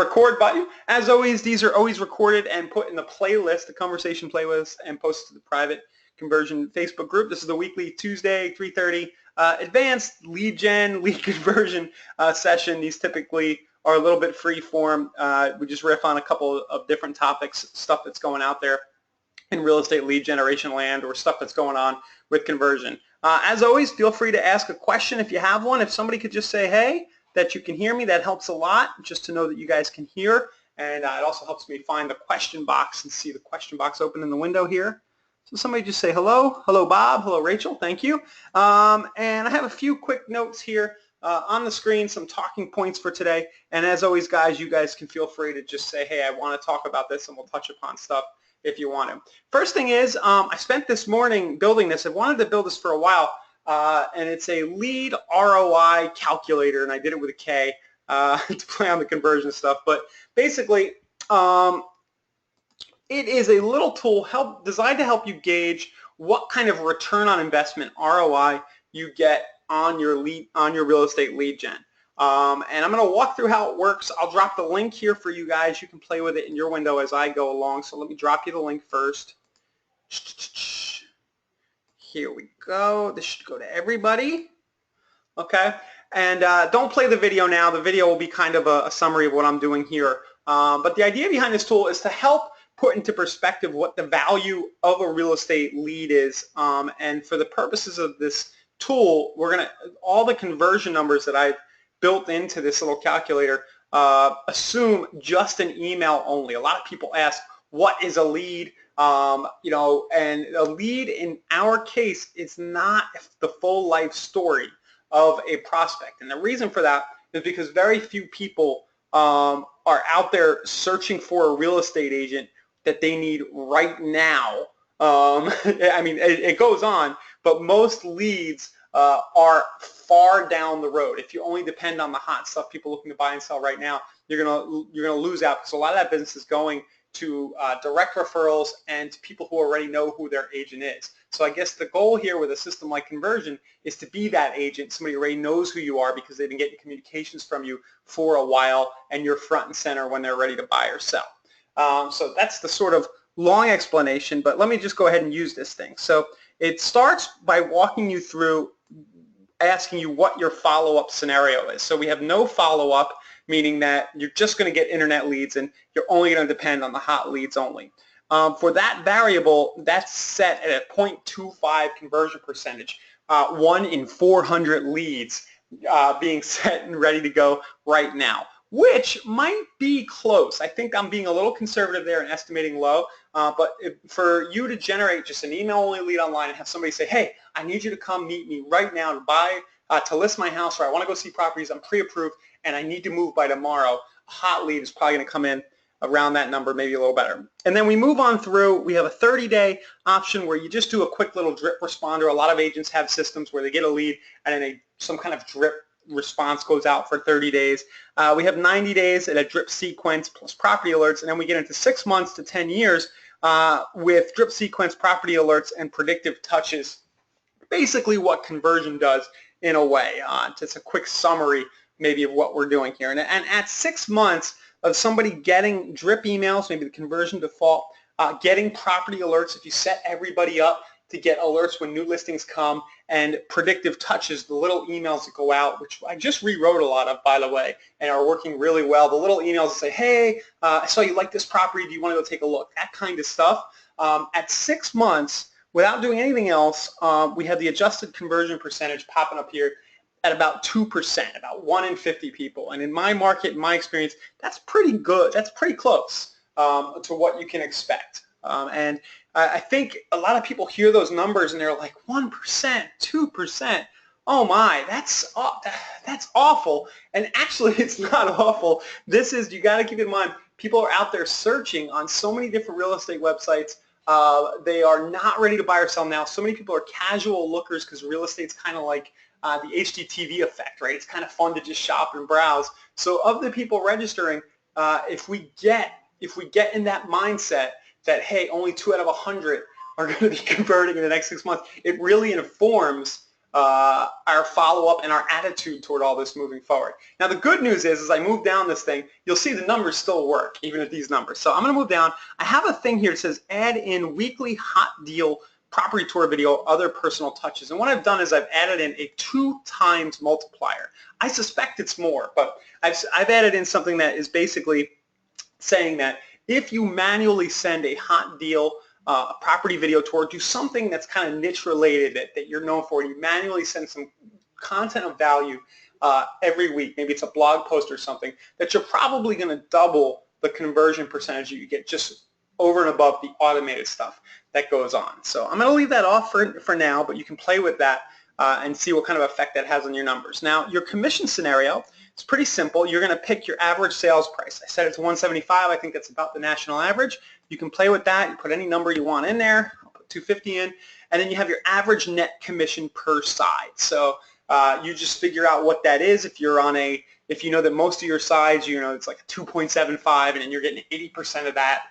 record button. As always, these are always recorded and put in the playlist, the conversation playlist, and posted to the private conversion Facebook group. This is the weekly Tuesday, 3:30 advanced lead gen, lead conversion session. These typically are a little bit free form. We just riff on a couple of different topics, stuff that's going out there in real estate lead generation land, or stuff that's going on with conversion. As always, feel free to ask a question if you have one. If somebody could just say, hey, that you can hear me, that helps a lot, just to know that you guys can hear. And it also helps me find the question box and see the question box open in the window here. So somebody just say hello. Hello, Bob. Hello, Rachel. Thank you. And I have a few quick notes here on the screen, some talking points for today. And as always, guys, you guys can feel free to just say, hey, I want to talk about this, and we'll touch upon stuff if you want to. First thing is, I spent this morning building this. I wanted to build this for a while. And it's a lead ROI calculator, and I did it with a K to play on the conversion stuff. But basically, it is a little tool designed to help you gauge what kind of return on investment, ROI, you get on your real estate lead gen. And I'm going to walk through how it works. I'll drop the link here for you guys. You can play with it in your window as I go along. So let me drop you the link first. Here we go. This should go to everybody. Okay. And don't play the video now. The video will be kind of a summary of what I'm doing here. But the idea behind this tool is to help put into perspective what the value of a real estate lead is. And for the purposes of this tool, all the conversion numbers that I've built into this little calculator assume just an email only. A lot of people ask, what is a lead? And a lead in our case is not the full life story of a prospect. And the reason for that is because very few people are out there searching for a real estate agent that they need right now. I mean, it goes on, but most leads are far down the road. If you only depend on the hot stuff, people looking to buy and sell right now, you're gonna lose out, because a lot of that business is going to direct referrals and to people who already know who their agent is. So I guess the goal here with a system like Conversion is to be that agent, somebody who already knows who you are because they've been getting communications from you for a while, and you're front and center when they're ready to buy or sell. So that's the sort of long explanation, but let me just go ahead and use this thing. So it starts by walking you through, asking you what your follow-up scenario is. So we have no follow-up, meaning that you're just going to get internet leads and you're only going to depend on the hot leads only. For that variable, that's set at a 0.25 conversion percentage, 1 in 400 leads being set and ready to go right now, which might be close. I think I'm being a little conservative there and estimating low, but for you to generate just an email-only lead online and have somebody say, hey, I need you to come meet me right now to buy, to list my house, or I want to go see properties, I'm pre-approved, and I need to move by tomorrow, a hot lead is probably going to come in around that number, maybe a little better. And then we move on through, we have a 30-day option where you just do a quick little drip responder. A lot of agents have systems where they get a lead and then some kind of drip response goes out for 30 days. We have 90 days at a drip sequence plus property alerts, and then we get into 6 months to 10 years with drip sequence, property alerts, and predictive touches. Basically what Conversion does in a way. Just a quick summary maybe of what we're doing here. And at 6 months of somebody getting drip emails, maybe the conversion default, getting property alerts, if you set everybody up to get alerts when new listings come, and predictive touches, the little emails that go out, which I just rewrote a lot of, by the way, and are working really well. The little emails that say, hey, I saw you like this property, do you want to go take a look? That kind of stuff. At 6 months, without doing anything else, we have the adjusted conversion percentage popping up here at about 2%, about 1 in 50 people. And in my market, in my experience, that's pretty good. That's pretty close to what you can expect. And I think a lot of people hear those numbers and they're like, 1%, 2%. Oh my, that's awful. And actually, it's not awful. This is, you got to keep in mind, people are out there searching on so many different real estate websites. They are not ready to buy or sell now. So many people are casual lookers because real estate's kind of like the HGTV effect, right? It's kind of fun to just shop and browse. So of the people registering, if we get in that mindset that, hey, only 2 out of 100 are going to be converting in the next 6 months, it really informs our follow-up and our attitude toward all this moving forward. Now the good news is, as I move down this thing, you'll see the numbers still work, even at these numbers. So I'm going to move down. I have a thing here that says add in weekly hot deal property tour video, other personal touches. And what I've done is I've added in a 2 times multiplier. I suspect it's more, but I've added in something that is basically saying that if you manually send a hot deal, a property video tour, do something that's kind of niche related that you're known for, and you manually send some content of value every week, maybe it's a blog post or something, that you're probably going to double the conversion percentage you get just over and above the automated stuff that goes on. So I'm going to leave that off for now, but you can play with that and see what kind of effect that has on your numbers. Now, your commission scenario is pretty simple. You're going to pick your average sales price. I said it's $175. I think that's about the national average. You can play with that. You put any number you want in there. I'll put 250 in. And then you have your average net commission per side. So you just figure out what that is. If you're on if you know that most of your sides, you know, it's like a 2.75 and then you're getting 80% of that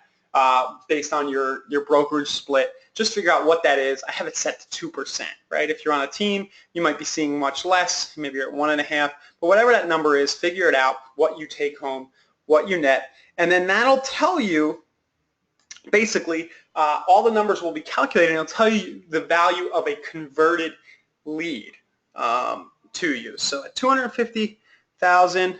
based on your brokerage split, just figure out what that is. I have it set to 2%, right? If you're on a team, you might be seeing much less. Maybe you're at 1.5, but whatever that number is, figure it out, what you take home, what you net, and then that'll tell you basically all the numbers will be calculated, and it'll tell you the value of a converted lead to you. So at 250,000,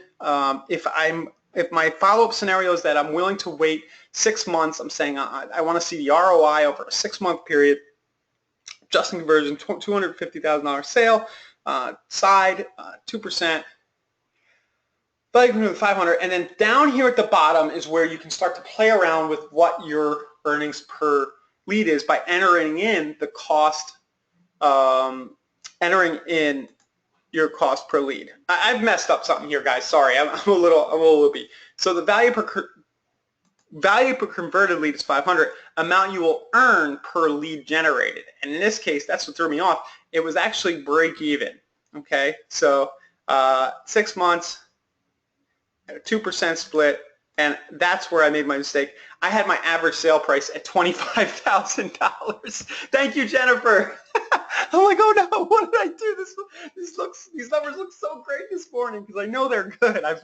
if my follow-up scenario is that I'm willing to wait 6 months, I'm saying I want to see the ROI over a 6-month period, just in conversion, $250,000 sale, side, 2%, value 500, and then down here at the bottom is where you can start to play around with what your earnings per lead is by entering in the cost, entering in your cost per lead. I've messed up something here, guys. Sorry, I'm a little loopy. So the value per converted lead is 500. Amount you will earn per lead generated. And in this case, that's what threw me off. It was actually break even. Okay, so 6 months, at a 2% split, and that's where I made my mistake. I had my average sale price at $25,000. Thank you, Jennifer. I'm like, oh no, what did I do? These numbers look so great this morning because I know they're good. I've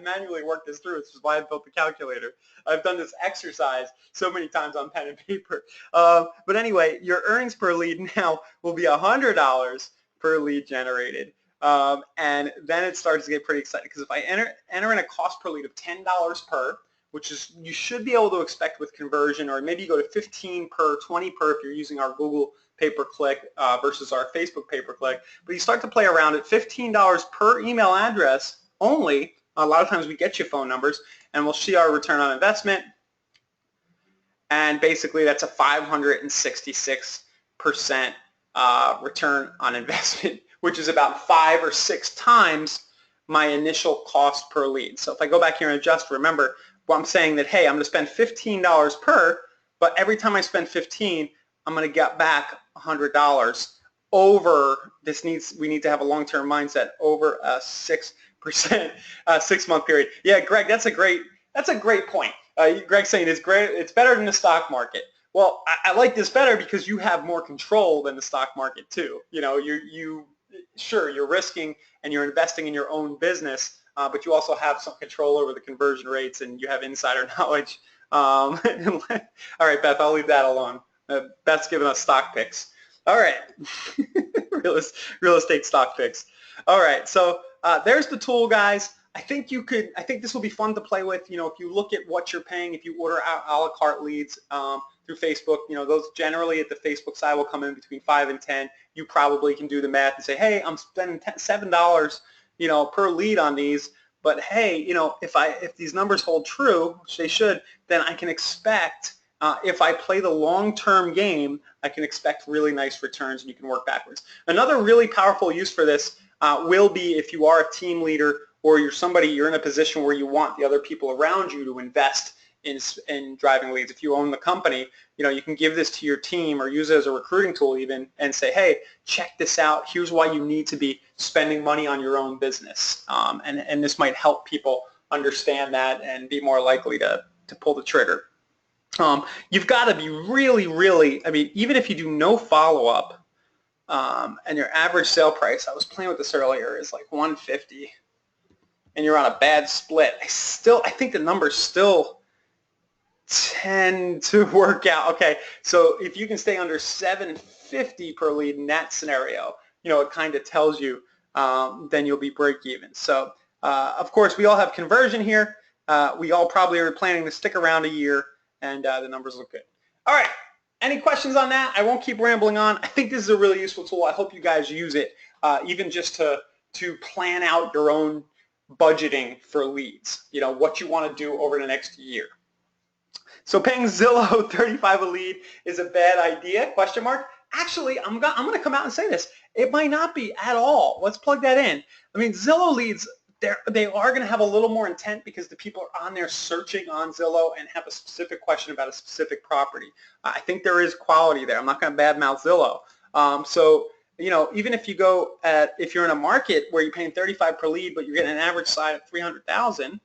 manually worked this through, which is why I built the calculator. I've done this exercise so many times on pen and paper. But anyway, your earnings per lead now will be $100 per lead generated. And then it starts to get pretty exciting because if I enter in a cost per lead of $10 per, which is you should be able to expect with conversion, or maybe you go to 15 per, 20 per if you're using our Google pay-per-click versus our Facebook pay-per-click. But you start to play around at $15 per email address only. A lot of times we get you phone numbers, and we'll see our return on investment. And basically that's a 566% return on investment, which is about 5 or 6 times my initial cost per lead. So if I go back here and adjust, remember, well, I'm saying that, hey, I'm going to spend $15 per, but every time I spend 15, I'm going to get back $100 over this. We need to have a long-term mindset over a 6% 6-month period. Yeah, Greg, that's a great point. Greg's saying it's great. It's better than the stock market. Well, I like this better because you have more control than the stock market too. You know, sure, you're risking and you're investing in your own business, but you also have some control over the conversion rates and you have insider knowledge. All right, Beth, I'll leave that alone. Beth's giving us stock picks. All right, real estate stock picks. All right, so there's the tool, guys. I think this will be fun to play with. You know, if you look at what you're paying, if you order a la carte leads through Facebook, you know, those generally at the Facebook side will come in between 5 and 10. You probably can do the math and say, hey, I'm spending $7, you know, per lead on these. But hey, you know, if these numbers hold true, which they should, then I can expect if I play the long-term game, I can expect really nice returns, and you can work backwards. Another really powerful use for this will be if you are a team leader or you're in a position where you want the other people around you to invest in driving leads. If you own the company, you know, you can give this to your team or use it as a recruiting tool even and say, hey, check this out. Here's why you need to be spending money on your own business. And this might help people understand that and be more likely to pull the trigger. You've got to be really, I mean, even if you do no follow-up, and your average sale price, I was playing with this earlier, is like 150, and you're on a bad split, I think the numbers still tend to work out. Okay, so if you can stay under 750 per lead in that scenario, it kind of tells you then you'll be break even. So of course, we all have conversion here. We all probably are planning to stick around a year, and the numbers look good. All right, any questions on that? I won't keep rambling on. I think this is a really useful tool. I hope you guys use it, even just to plan out your own budgeting for leads, what you want to do over the next year. So paying Zillow 35 a lead is a bad idea, question mark? Actually, I'm going to come out and say this. It might not be at all. Let's plug that in. I mean, Zillow leads, they are going to have a little more intent because the people are on there searching on Zillow and have a specific question about a specific property. I think there is quality there. I'm not going to badmouth Zillow. So, even if if you're in a market where you're paying 35 per lead, but you're getting an average side of 300,000,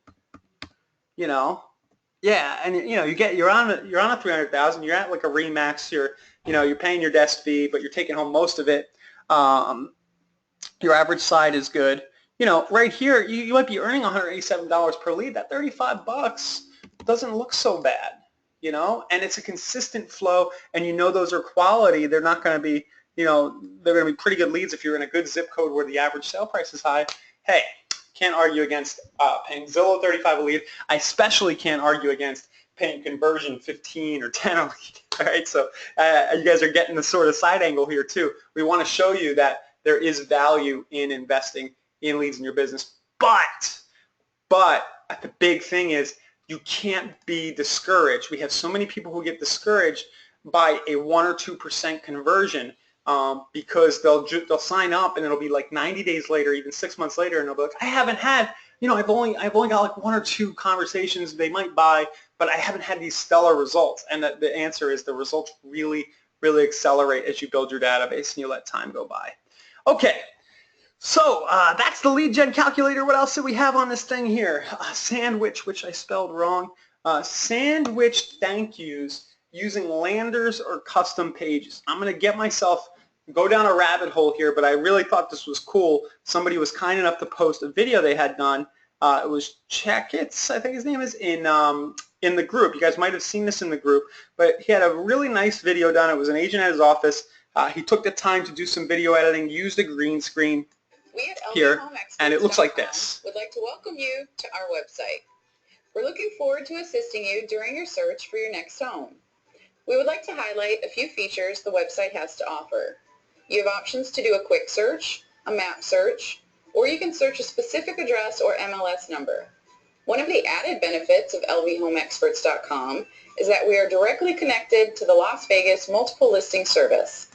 yeah, and you're on a 300,000. You're at like a Remax. You're paying your desk fee, but you're taking home most of it. Your average side is good. Right here, you might be earning $187 per lead. That 35 bucks doesn't look so bad, and it's a consistent flow, and those are quality. They're not going to be, they're going to be pretty good leads if you're in a good zip code where the average sale price is high. Hey, can't argue against paying Zillow 35 a lead. I especially can't argue against paying conversion 15 or 10 a lead. All right, so you guys are getting the sort of side angle here too. We want to show you that there is value in investing in leads in your business, but the big thing is you can't be discouraged. We have so many people who get discouraged by a 1 or 2% conversion because they'll sign up and it'll be like 90 days later, even 6 months later, and they'll be like, I haven't had, I've only got like 1 or 2 conversations. They might buy, but I haven't had these stellar results. And the answer is the results really, really accelerate as you build your database and you let time go by. Okay. So that's the lead gen calculator. What else do we have on this thing here? Sandwhich, which I spelled wrong. Sandwich thank yous using landers or custom pages. I'm going to go down a rabbit hole here, but I really thought this was cool. Somebody was kind enough to post a video they had done. It was Checkits, I think his name is, in the group. You guys might have seen this in the group, but he had a really nice video done. It was an agent at his office. He took the time to do some video editing, used a green screen here, and it looks like this. Would like to welcome you to our website. We're looking forward to assisting you during your search for your next home. We would like to highlight a few features the website has to offer. You have options to do a quick search, a map search, or you can search a specific address or MLS number. One of the added benefits of lvhomeexperts.com is that we are directly connected to the Las Vegas multiple listing service.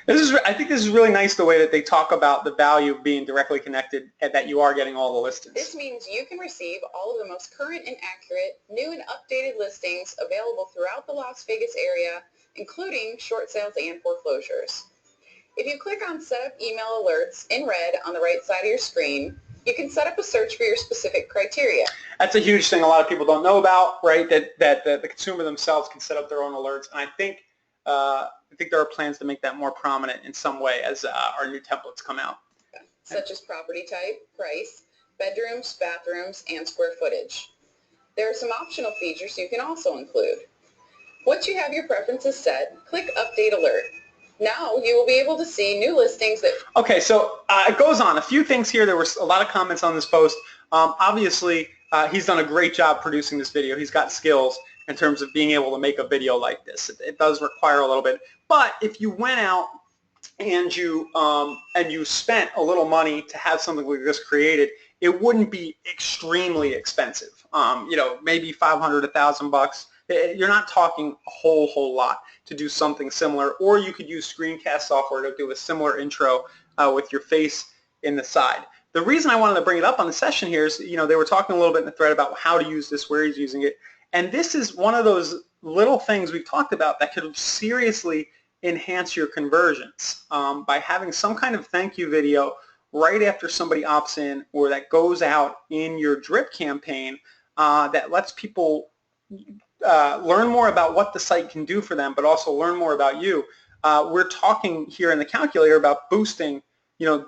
I think this is really nice, the way that they talk about the value of being directly connected and that you are getting all the listings. This means you can receive all of the most current and accurate, new and updated listings available throughout the Las Vegas area, including short sales and foreclosures. If you click on Set Up Email Alerts in red on the right side of your screen, you can set up a search for your specific criteria. That's a huge thing a lot of people don't know about, right? That the consumer themselves can set up their own alerts, and I think there are plans to make that more prominent in some way as our new templates come out. Such as property type, price, bedrooms, bathrooms, and square footage. There are some optional features you can also include. Once you have your preferences set, click Update Alert. Now you will be able to see new listings that... Okay, so it goes on. A few things here. There were a lot of comments on this post. Obviously, he's done a great job producing this video. He's got skills in terms of being able to make a video like this. It does require a little bit. But if you went out and you spent a little money to have something like this created, it wouldn't be extremely expensive. Maybe $500, $1,000. You're not talking a whole lot to do something similar. Or you could use screencast software to do a similar intro with your face in the side. The reason I wanted to bring it up on the session here is, they were talking a little bit in the thread about how to use this, where he's using it. And this is one of those little things we've talked about that could seriously enhance your conversions by having some kind of thank you video right after somebody opts in, or that goes out in your drip campaign that lets people learn more about what the site can do for them, but also learn more about you. we're talking here in the calculator about boosting,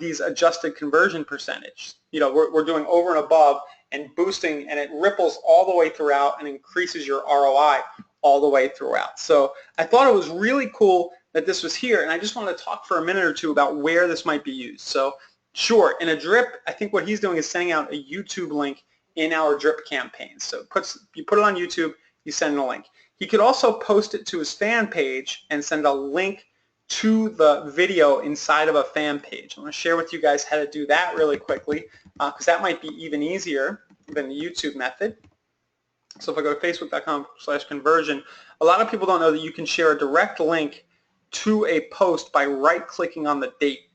these adjusted conversion percentage. We're doing over and above and boosting, and it ripples all the way throughout and increases your ROI all the way throughout. So I thought it was really cool that this was here, and I just want to talk for a minute or two about where this might be used. So sure, in a drip, I think what he's doing is sending out a YouTube link in our drip campaign. So you put it on YouTube, you send a link. He could also post it to his fan page and send a link to the video inside of a fan page. I'm going to share with you guys how to do that really quickly, because that might be even easier than the YouTube method. So if I go to facebook.com/conversion, a lot of people don't know that you can share a direct link to a post by right-clicking on the date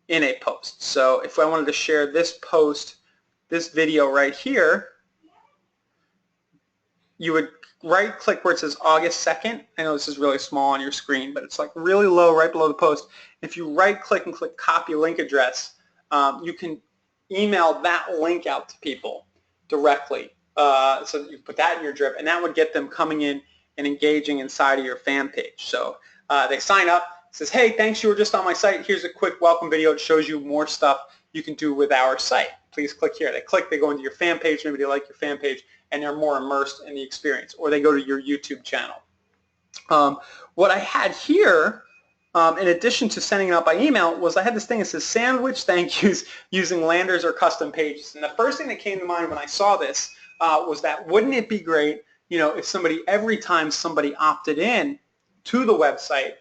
in a post. So if I wanted to share this post, this video right here, you would right-click where it says August 2nd. I know this is really small on your screen, but it's like really low right below the post. If you right-click and click copy link address, you can email that link out to people directly. So you put that in your drip, and that would get them coming in and engaging inside of your fan page. So they sign up, says, hey, thanks, you were just on my site. Here's a quick welcome video. It shows you more stuff you can do with our site. Please click here. They click, they go into your fan page, maybe they like your fan page, and they're more immersed in the experience. Or they go to your YouTube channel. What I had here, in addition to sending it out by email, was I had this thing that says Sandwhich thank yous using landers or custom pages. And the first thing that came to mind when I saw this was that wouldn't it be great, if somebody, every time somebody opted in to the website,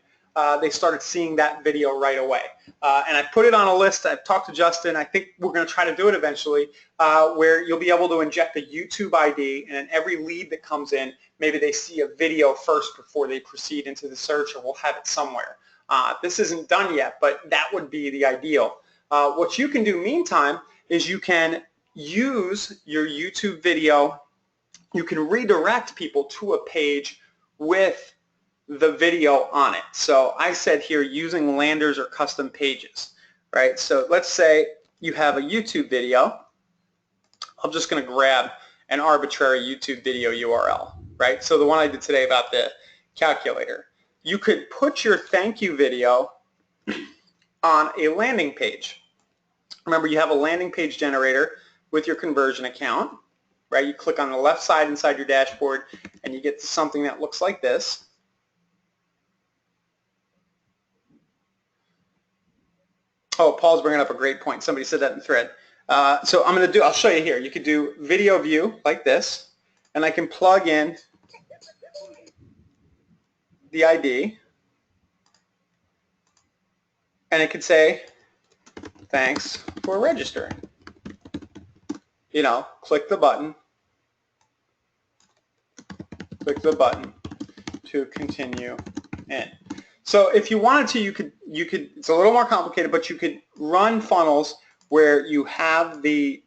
they started seeing that video right away. And I put it on a list. I've talked to Justin. I think we're going to try to do it eventually, where you'll be able to inject a YouTube ID, and in every lead that comes in, maybe they see a video first before they proceed into the search, or we'll have it somewhere. This isn't done yet, but that would be the ideal. What you can do meantime is you can use your YouTube video. You can redirect people to a page with the video on it. So I said here using landers or custom pages, right? So let's say you have a YouTube video. I'm just going to grab an arbitrary YouTube video URL, right? So the one I did today about the calculator. You could put your thank you video on a landing page. Remember, you have a landing page generator with your conversion account, right? You click on the left side inside your dashboard and you get to something that looks like this. Oh, Paul's bringing up a great point. Somebody said that in the thread. So I'll show you here. You could do video view like this, and I can plug in the ID, and it could say, thanks for registering. Click the button to continue in. So if you wanted to, you could, it's a little more complicated, but you could run funnels where you have maybe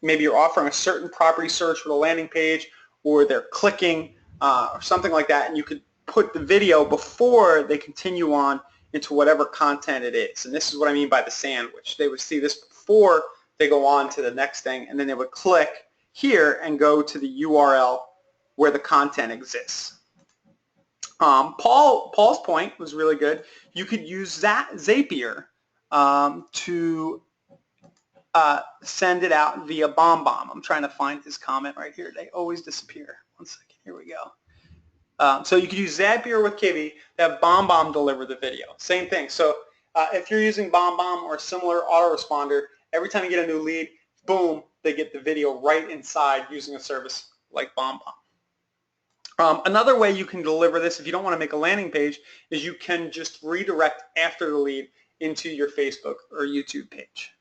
you're offering a certain property search with a landing page, or they're clicking or something like that, and you could put the video before they continue on into whatever content it is. And this is what I mean by the sandwich. They would see this before they go on to the next thing, and then they would click here and go to the URL where the content exists. Paul's point was really good. You could use Zapier to send it out via BombBomb. I'm trying to find his comment right here. They always disappear. One second. Here we go. So you could use Zapier with Kivy to have BombBomb deliver the video. Same thing. So if you're using BombBomb or a similar autoresponder, every time you get a new lead, boom, they get the video right inside using a service like BombBomb. Another way you can deliver this, if you don't want to make a landing page, is you can just redirect after the lead into your Facebook or YouTube page.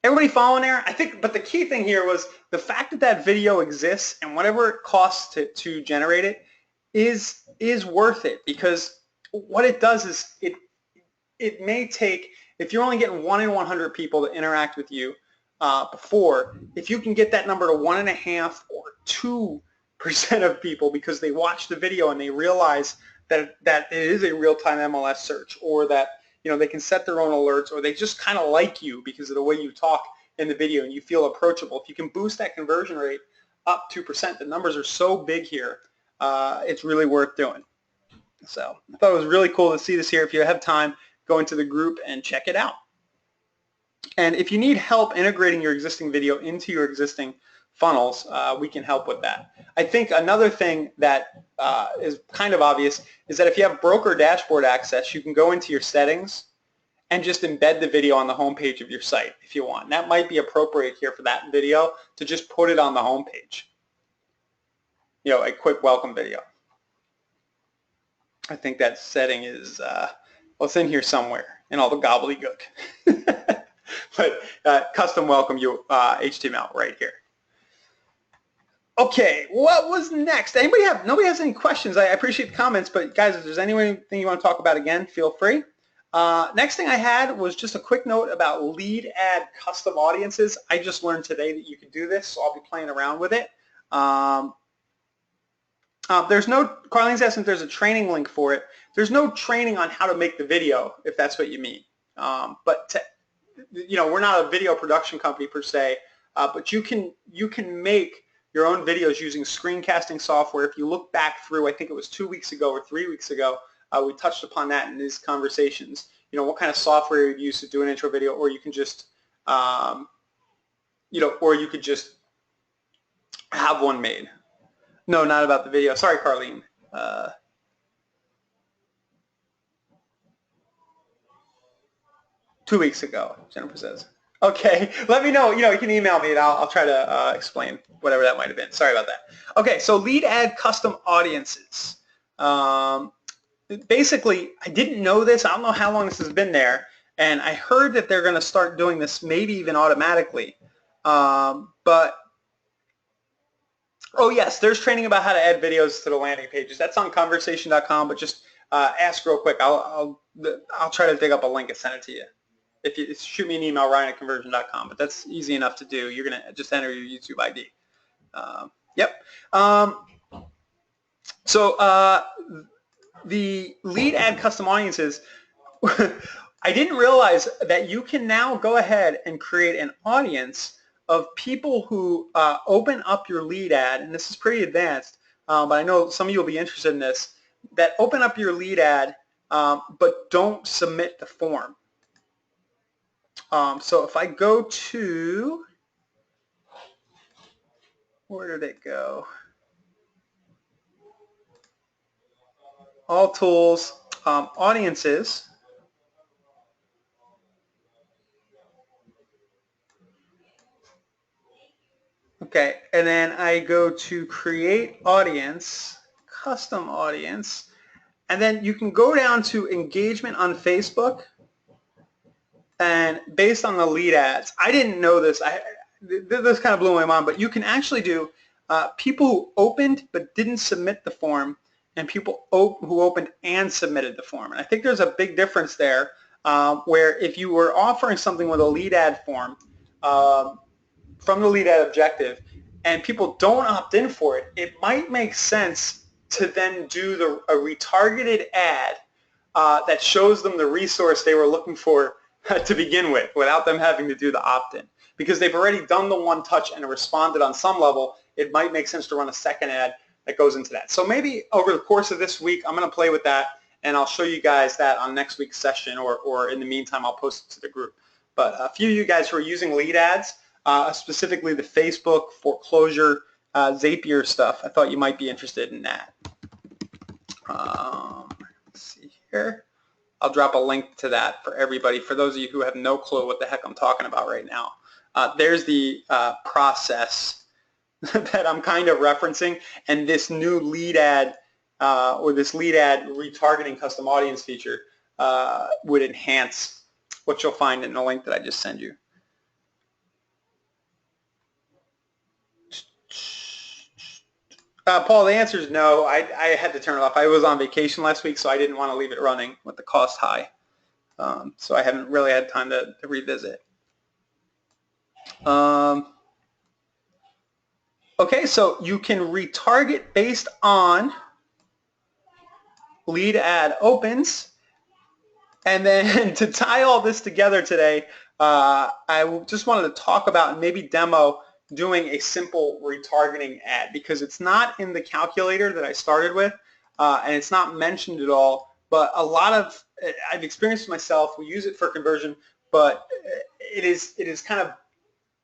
Everybody following there? I think, but the key thing here was the fact that that video exists, and whatever it costs to generate it is worth it, because what it does is it may take, if you're only getting 1 in 100 people to interact with you before, if you can get that number to 1.5 or 2% of people because they watch the video and they realize that it is a real-time MLS search, or that they can set their own alerts, or they just kind of like you because of the way you talk in the video and you feel approachable. If you can boost that conversion rate up 2%, the numbers are so big here, it's really worth doing. So I thought it was really cool to see this here. If you have time, go into the group and check it out. And if you need help integrating your existing video into your existing funnels, we can help with that. I think another thing that is kind of obvious is that if you have broker dashboard access, you can go into your settings and just embed the video on the homepage of your site if you want. And that might be appropriate here for that video to just put it on the homepage. You know, a quick welcome video. I think that setting is, well, it's in here somewhere in all the gobbledygook. But custom welcome you HTML right here. Okay, what was next? Nobody has any questions. I appreciate the comments, but guys, if there's anything you want to talk about again, feel free. Next thing I had was just a quick note about lead ad custom audiences. I just learned today that you can do this, so I'll be playing around with it. There's no, Carlene's asking if there's a training link for it. There's no training on how to make the video, if that's what you mean. But we're not a video production company per se, but you can make your own videos using screencasting software. If you look back through, I think it was 2 weeks ago or 3 weeks ago, we touched upon that in these conversations. You know, what kind of software you'd use to do an intro video, or you can just, or you could just have one made. No, not about the video. Sorry, Carlene. 2 weeks ago, Jennifer says. Okay, let me know. You can email me and I'll try to explain whatever that might have been. Sorry about that. Okay, so lead ad custom audiences. Basically, I didn't know this. I don't know how long this has been there, and I heard that they're going to start doing this maybe even automatically. But oh yes, there's training about how to add videos to the landing pages. That's on Kunversation.com. But just ask real quick. I'll try to dig up a link and send it to you. If you shoot me an email, Ryan@conversion.com. But that's easy enough to do. You're gonna just enter your YouTube ID. Yep. So the lead ad custom audiences. I didn't realize that you can now go ahead and create an audience of people who open up your lead ad, and this is pretty advanced, but I know some of you will be interested in this, that open up your lead ad but don't submit the form. So if I go to, where did it go? All tools, audiences. Okay, and then I go to create audience, custom audience, and then you can go down to engagement on Facebook, and based on the lead ads, I didn't know this, this kind of blew my mind, but you can actually do people who opened but didn't submit the form, and people who opened and submitted the form. And I think there's a big difference there, where if you were offering something with a lead ad form, from the lead ad objective, and people don't opt in for it, it might make sense to then do a retargeted ad that shows them the resource they were looking for to begin with, without them having to do the opt-in. Because they've already done the one touch and responded on some level, it might make sense to run a second ad that goes into that. So maybe over the course of this week, I'm going to play with that, and I'll show you guys that on next week's session, or in the meantime, I'll post it to the group. But a few of you guys who are using lead ads, specifically the Facebook, foreclosure, Zapier stuff, I thought you might be interested in that. Let's see here. I'll drop a link to that for everybody, for those of you who have no clue what the heck I'm talking about right now. There's the process that I'm kind of referencing, and this new lead ad, or this lead ad retargeting custom audience feature would enhance what you'll find in the link that I just sent you. Paul, the answer is no. I had to turn it off. I was on vacation last week, so I didn't want to leave it running with the cost high. So I haven't really had time to revisit. Okay, so you can retarget based on lead ad opens. And then to tie all this together today, I just wanted to talk about and maybe demo doing a simple retargeting ad, because it's not in the calculator that I started with. and it's not mentioned at all, but a lot of, I've experienced myself, we use it for conversion, but it is kind of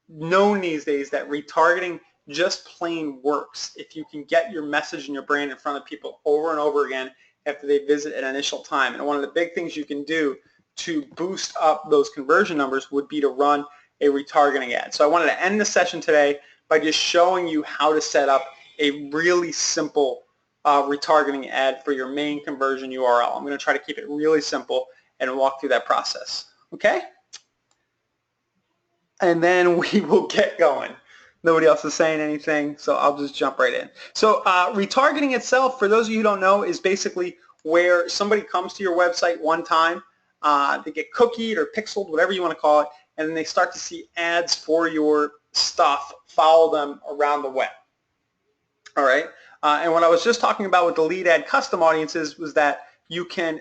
known these days that retargeting just plain works if you can get your message and your brand in front of people over and over again after they visit an initial time. And one of the big things you can do to boost up those conversion numbers would be to run a retargeting ad. So I wanted to end the session today by just showing you how to set up a really simple retargeting ad for your main conversion URL. I'm going to try to keep it really simple and walk through that process. Okay? And then we will get going. Nobody else is saying anything, so I'll just jump right in. So retargeting itself, for those of you who don't know, is basically where somebody comes to your website one time, they get cookied or pixeled, whatever you want to call it, and then they start to see ads for your stuff follow them around the web. All right? And what I was just talking about with the lead ad custom audiences was that you can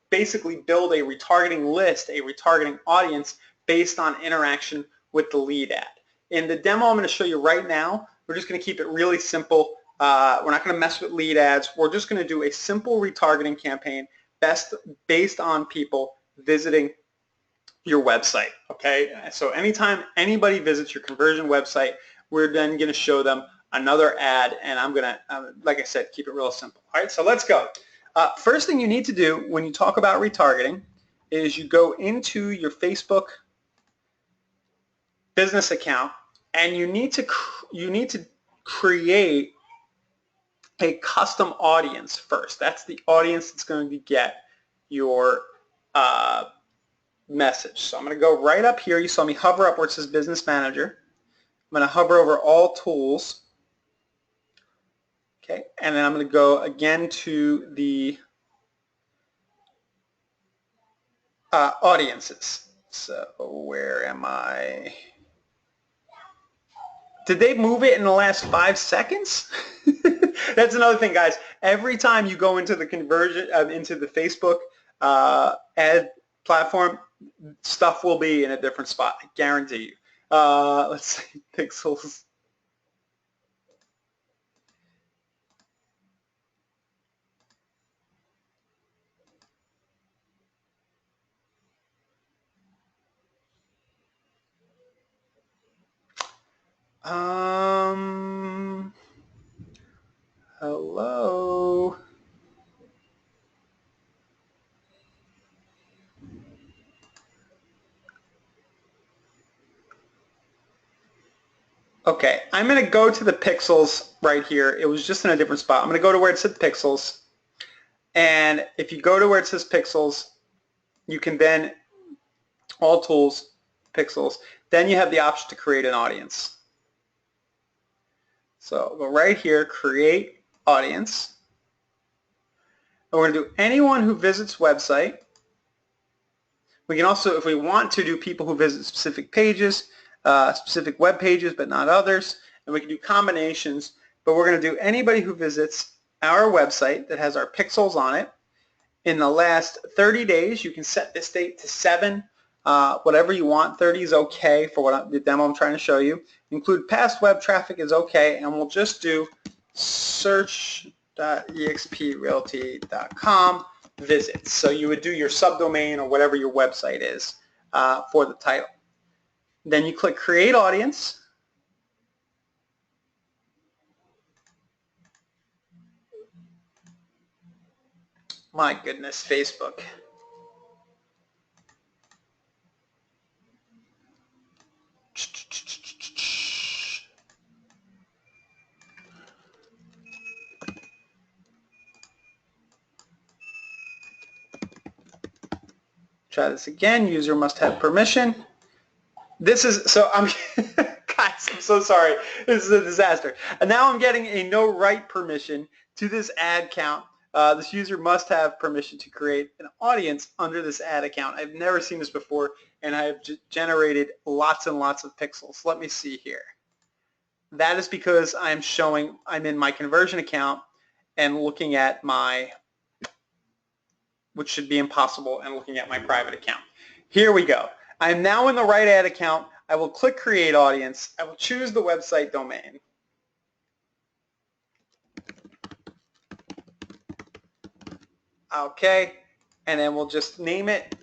basically build a retargeting list, a retargeting audience based on interaction with the lead ad. In the demo I'm going to show you right now, we're just going to keep it really simple. We're not going to mess with lead ads. We're just going to do a simple retargeting campaign based on people visiting your website. Okay, so anytime anybody visits your conversion website, we're then going to show them another ad, and I'm going to, like I said, keep it real simple. All right, so let's go. First thing you need to do when you talk about retargeting is you go into your Facebook business account, and you need to create a custom audience first. That's the audience that's going to get your message. So I'm going to go right up here. You saw me hover up where it says Business Manager. I'm going to hover over All Tools. Okay, and then I'm going to go again to the audiences. So where am I? Did they move it in the last 5 seconds? That's another thing, guys. Every time you go into the conversion, into the Facebook ad platform, stuff will be in a different spot. I guarantee you. Let's see, pixels. Hello. Okay, I'm going to go to the pixels right here. It was just in a different spot. I'm going to go to where it said pixels. And if you go to where it says pixels, you can then, all tools, pixels, then you have the option to create an audience. So go right here, create audience. And we're going to do anyone who visits website. We can also, if we want to, do people who visit specific pages, specific web pages, but not others. And we can do combinations, but we're going to do anybody who visits our website that has our pixels on it. In the last 30 days, you can set this date to 7, whatever you want. 30 is okay for the demo I'm trying to show you. Include past web traffic is okay, and we'll just do search.exprealty.com visits. So you would do your subdomain or whatever your website is for the title. Then you click Create Audience. My goodness, Facebook. Try this again. User must have permission. This is, so I'm, guys, I'm so sorry. This is a disaster. And now I'm getting a no write permission to this ad count. This user must have permission to create an audience under this ad account. I've never seen this before, and I've generated lots and lots of pixels. Let me see here. That is because I'm in my conversion account and looking at my, which should be impossible, and looking at my private account. Here we go. I am now in the right ad account. I will click Create Audience. I will choose the website domain. Okay, and then we'll just name it.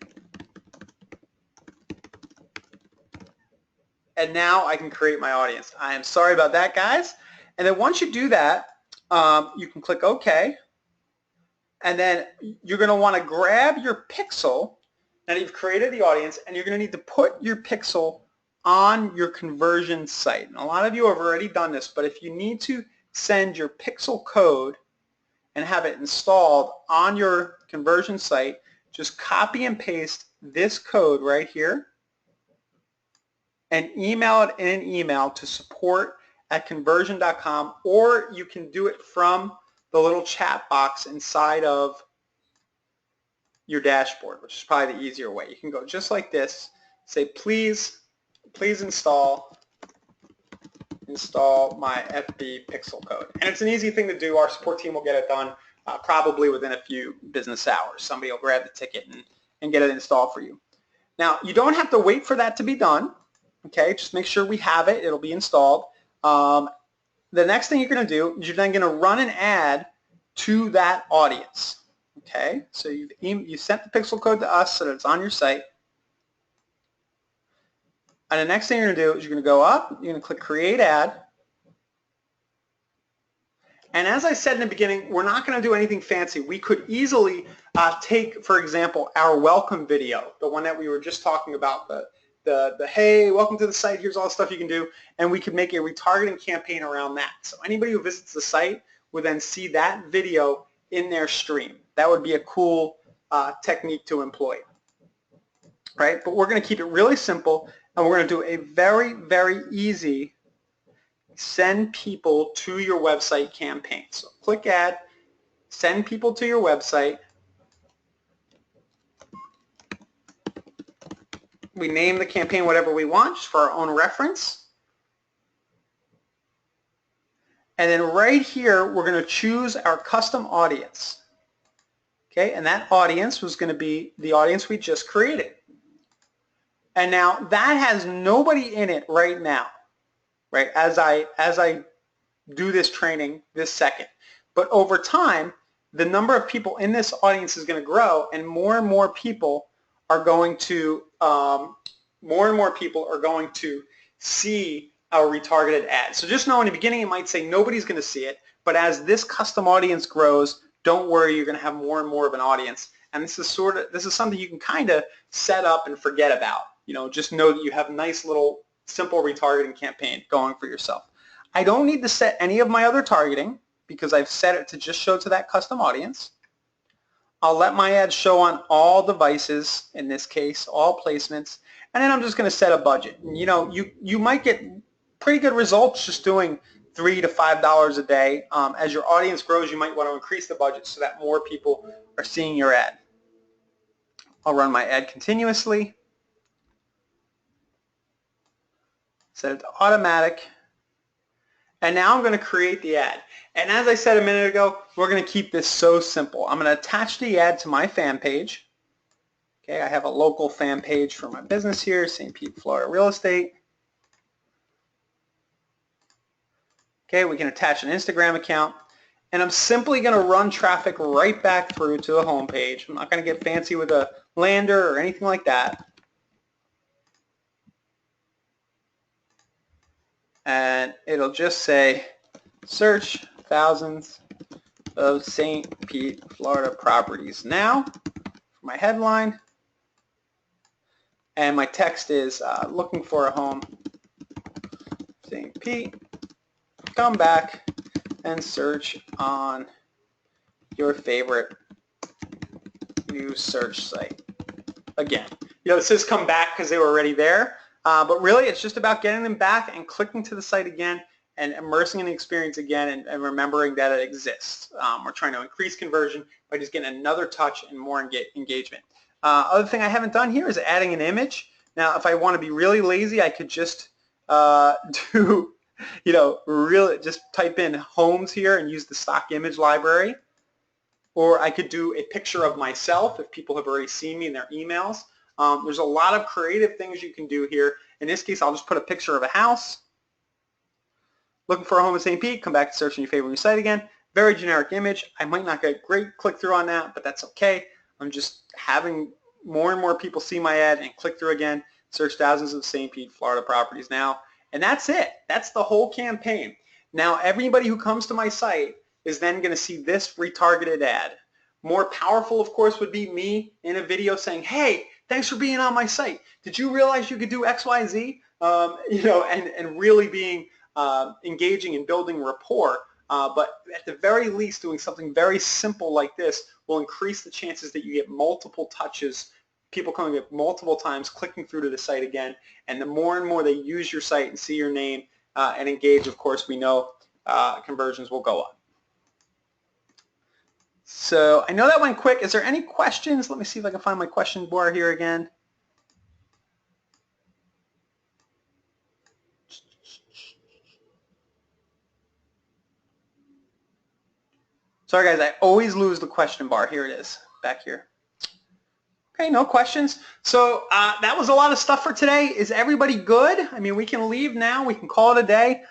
And now I can create my audience. I am sorry about that, guys. And then once you do that, you can click OK. And then you're going to want to grab your pixel. Now you've created the audience, and you're going to need to put your pixel on your conversion site. And a lot of you have already done this, but if you need to send your pixel code and have it installed on your conversion site, just copy and paste this code right here and email it in an email to support@conversion.com, or you can do it from the little chat box inside of your dashboard, which is probably the easier way. You can go just like this, say please install my FB pixel code. And it's an easy thing to do. Our support team will get it done probably within a few business hours. Somebody will grab the ticket and get it installed for you. Now, you don't have to wait for that to be done. Okay, just make sure we have it. It'll be installed. The next thing you're going to do is you're then going to run an ad to that audience. Okay, so you sent the pixel code to us so that it's on your site. And the next thing you're going to do is you're going to go up, you're going to click Create Ad. And as I said in the beginning, we're not going to do anything fancy. We could easily take, for example, our welcome video, the one that we were just talking about, the hey, welcome to the site, here's all the stuff you can do, and we could make a retargeting campaign around that. So anybody who visits the site would then see that video in their stream. That would be a cool technique to employ. Right? But we're going to keep it really simple, and we're going to do a very, very easy send people to your website campaign. So click Add, send people to your website. We name the campaign whatever we want, just for our own reference. And then right here, we're going to choose our custom audience. Okay, and that audience was going to be the audience we just created. And now that has nobody in it right now, right, as I do this training this second. But over time, the number of people in this audience is going to grow, and more people are going to see our retargeted ads. So just know in the beginning it might say nobody's going to see it, but as this custom audience grows, don't worry, you're going to have more and more of an audience. And this is something you can kind of set up and forget about. You know, just know that you have a nice little simple retargeting campaign going for yourself. I don't need to set any of my other targeting because I've set it to just show to that custom audience. I'll let my ads show on all devices, in this case, all placements, and then I'm just going to set a budget. And, you know, you might get pretty good results just doing $3 to $5 a day. As your audience grows, you might want to increase the budget so that more people are seeing your ad. I'll run my ad continuously. Set it to automatic. And now I'm going to create the ad. And as I said a minute ago, we're going to keep this so simple. I'm going to attach the ad to my fan page. Okay, I have a local fan page for my business here, St. Pete, Florida Real Estate. Okay, we can attach an Instagram account. And I'm simply going to run traffic right back through to the home page. I'm not going to get fancy with a lander or anything like that. And it'll just say, search thousands of St. Pete, Florida properties now for my headline. And my text is looking for a home, St. Pete. Come back and search on your favorite new search site. Again, you know, it says come back because they were already there. But really, it's just about getting them back and clicking to the site again and immersing in the experience again and remembering that it exists. We're trying to increase conversion by just getting another touch and more engagement. Other thing I haven't done here is adding an image. Now, if I want to be really lazy, I could just do, you know, really just type in homes here and use the stock image library. Or I could do a picture of myself if people have already seen me in their emails. There's a lot of creative things you can do here. In this case, I'll just put a picture of a house. Looking for a home in St. Pete, come back to search on your favorite new site again. very generic image. I might not get great click-through on that, but that's okay. I'm just having more and more people see my ad and click through again, search thousands of St. Pete, Florida properties now, and that's it. That's the whole campaign. Now everybody who comes to my site is then going to see this retargeted ad. More powerful, of course, would be me in a video saying, hey, thanks for being on my site. Did you realize you could do X, Y, Z? And really being engaging and building rapport. But at the very least, doing something very simple like this will increase the chances that you get multiple touches, people coming up multiple times, clicking through to the site again. And the more and more they use your site and see your name and engage, of course, we know conversions will go up. So I know that went quick. Is there any questions? Let me see if I can find my question bar here again. Sorry guys, I always lose the question bar. Here it is, back here. Okay, no questions. So that was a lot of stuff for today. Is everybody good? I mean, we can leave now. We can call it a day.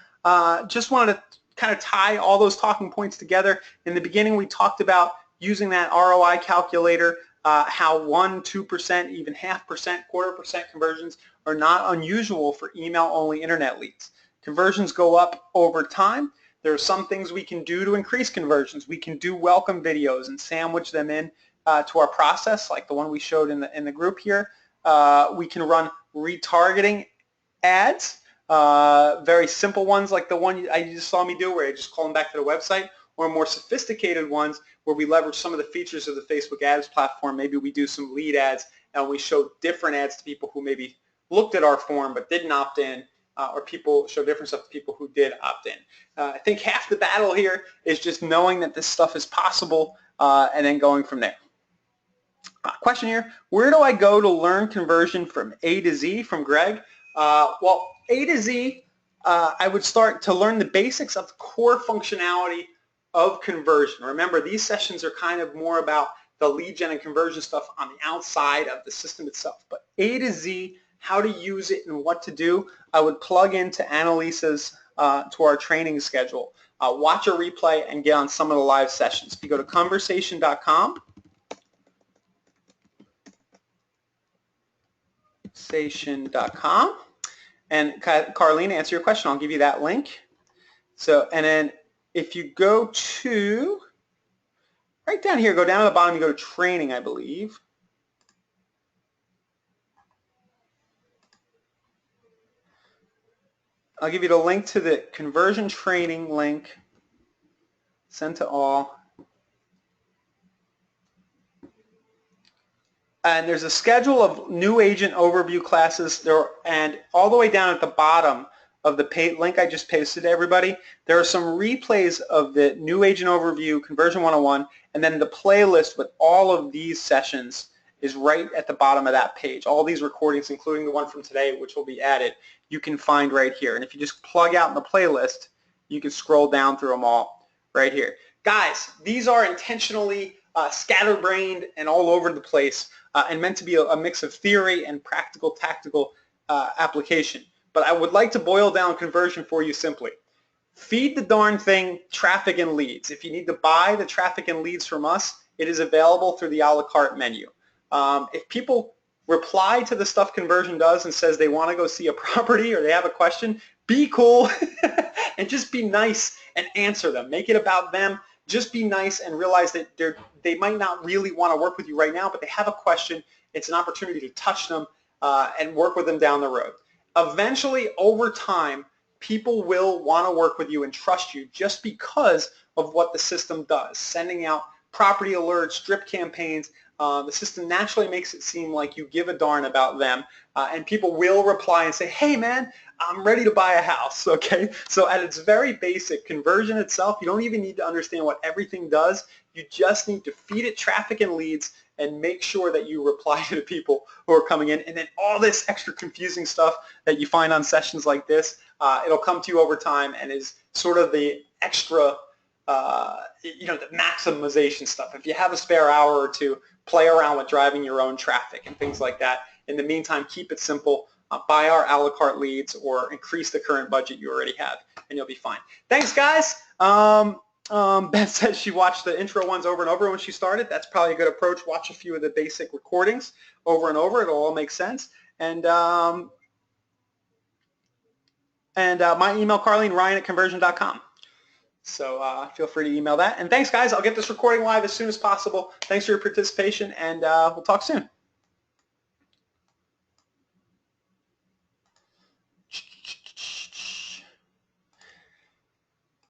Just wanted to kind of tie all those talking points together. In the beginning, we talked about using that ROI calculator, how 1%, 2%, even 0.5%, 1/4% conversions are not unusual for email-only internet leads. Conversions go up over time. There are some things we can do to increase conversions. We can do welcome videos and sandwich them in to our process, like the one we showed in the group here. We can run retargeting ads, very simple ones like the one you just saw me do where I just call them back to the website, or more sophisticated ones where we leverage some of the features of the Facebook ads platform. Maybe we do some lead ads and we show different ads to people who maybe looked at our form but didn't opt in, or people show different stuff to people who did opt in. I think half the battle here is just knowing that this stuff is possible and then going from there. Question here, where do I go to learn conversion from A to Z, from Greg? Well, A to Z, I would start to learn the basics of the core functionality of conversion. Remember, these sessions are kind of more about the lead gen and conversion stuff on the outside of the system itself. But A to Z, how to use it and what to do, I would plug into Annalisa's to our training schedule. Watch a replay and get on some of the live sessions. If you go to Kunversation.com, and Carlene, answer your question. I'll give you that link. So, and then if you go to right down here, go down to the bottom, you go to training, I believe. I'll give you the link to the conversion training link. Send to all. And there's a schedule of new agent overview classes there, and all the way down at the bottom of the link I just pasted to everybody, there are some replays of the new agent overview, conversion 101, and then the playlist with all of these sessions is right at the bottom of that page. All these recordings, including the one from today, which will be added, you can find right here. And if you just plug out in the playlist, you can scroll down through them all right here. Guys, these are intentionally scatterbrained and all over the place and meant to be a mix of theory and practical, tactical application. But I would like to boil down conversion for you simply. Feed the darn thing traffic and leads. If you need to buy the traffic and leads from us, it is available through the a la carte menu. If people reply to the stuff conversion does and says they want to go see a property or they have a question, be cool and just be nice and answer them. Make it about them. Just be nice and realize that they might not really want to work with you right now, but they have a question. It's an opportunity to touch them and work with them down the road. Eventually, over time, people will want to work with you and trust you just because of what the system does. Sending out property alerts, drip campaigns, the system naturally makes it seem like you give a darn about them, and people will reply and say, hey man, I'm ready to buy a house, okay? So at its very basic, conversion itself, you don't even need to understand what everything does. You just need to feed it traffic and leads and make sure that you reply to the people who are coming in. And then all this extra confusing stuff that you find on sessions like this, it'll come to you over time and is sort of the extra, the maximization stuff. If you have a spare hour or two, play around with driving your own traffic and things like that. In the meantime, keep it simple. Buy our a la carte leads or increase the current budget you already have, and you'll be fine. Thanks, guys. Beth says she watched the intro ones over and over when she started. That's probably a good approach. Watch a few of the basic recordings over and over. It'll all make sense. And my email, Carlene, Ryan@conversion.com. So feel free to email that. And thanks, guys. I'll get this recording live as soon as possible. Thanks for your participation, and we'll talk soon.